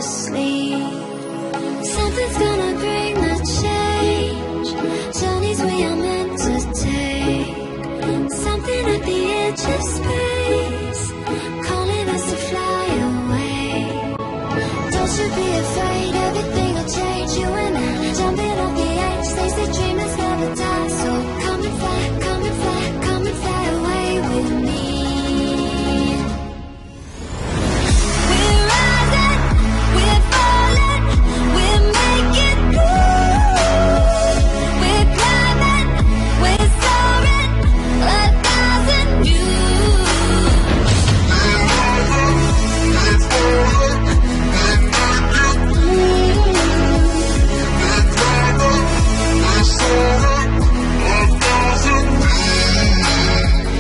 sleep. Something's gonna bring the change. Journeys we are meant to take. Something at the edge of space, calling us to fly away. Don't you be afraid, everything will change. You and I, jumping off the edge. They say dreamers never die, so come and fly, come and fly, come and fly away with me. We're rising, we're falling, we're making moves. We're climbing, we're soaring, 1,000 views. We're rising, we're falling, we're making moves. We're climbing, we're soaring, 1,000 views.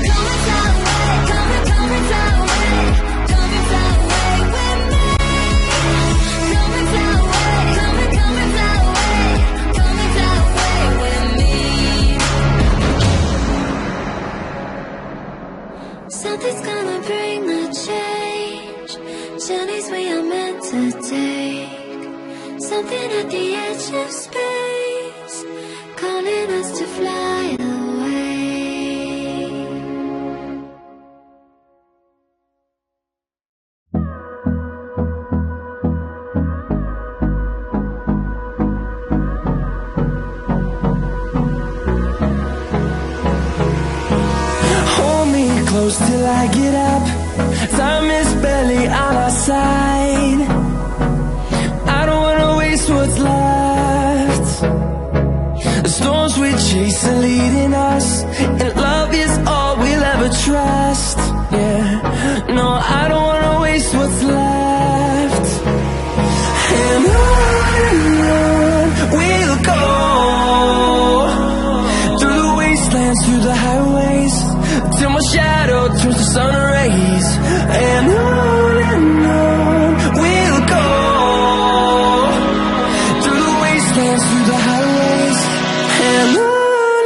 Come and fly away, come and fly away, come and fly away with me. Come and fly away, come and fly away, come and fly away with me. Something's gonna bring the change. Journeys we are meant to take. Something at the edge of space, calling us to fly away. Hold me close till I get up. Time is barely on our side. I don't wanna waste what's left. The storms we chase are leading us, and love is all we'll ever trust. Yeah, no, I don't wanna waste what's left. And on we'll go, through the wastelands, through the highways, till my shadow turns to sun rays. And on we'll go, through the wastelands, through the highways, and on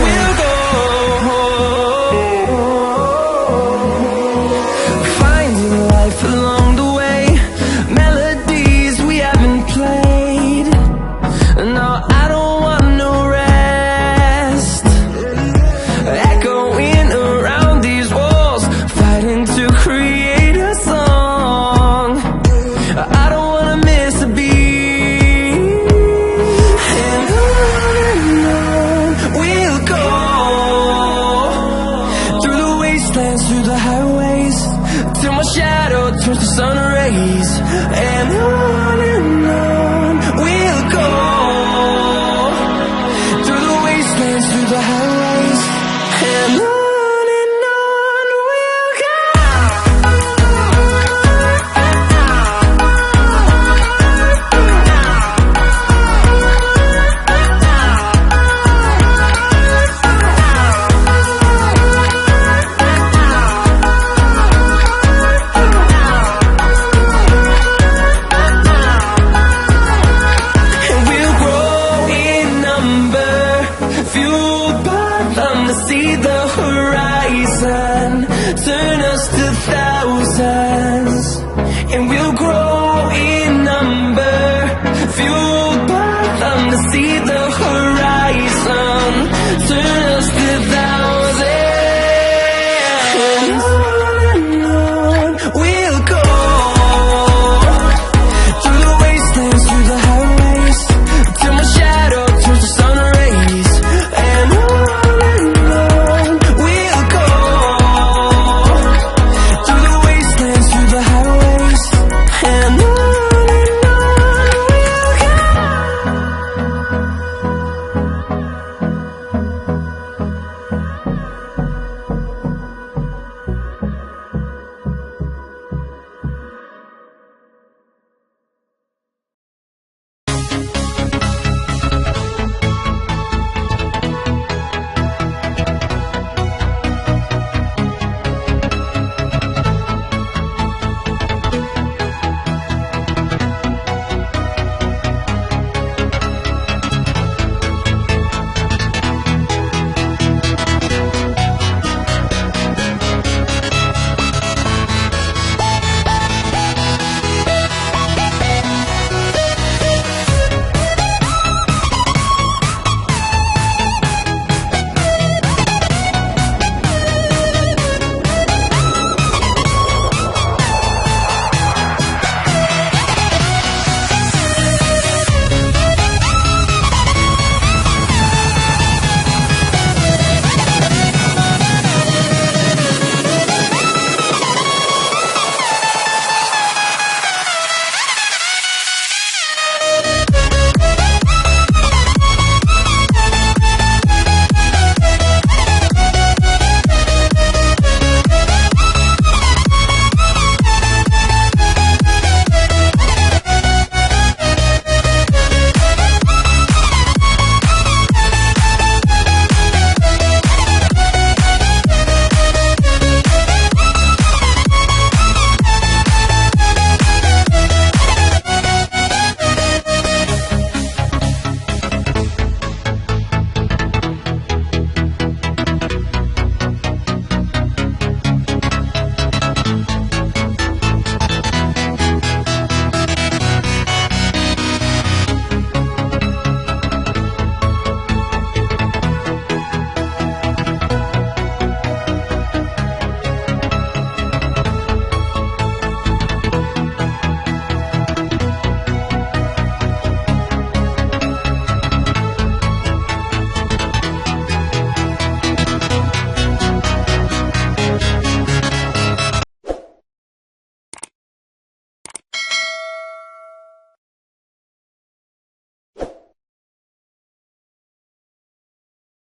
we'll go. Finding life along the way, melodies we haven't played. No, I don't want no rest. Echoing around these walls, fighting to create a song. I don't wanna miss a beat. And on we'll go, through the wastelands, through the highways, till my shadow turns to sun rays. And on we'll go, through the wastelands, through the highways, and on we'll go. And we'll grow in number, fuel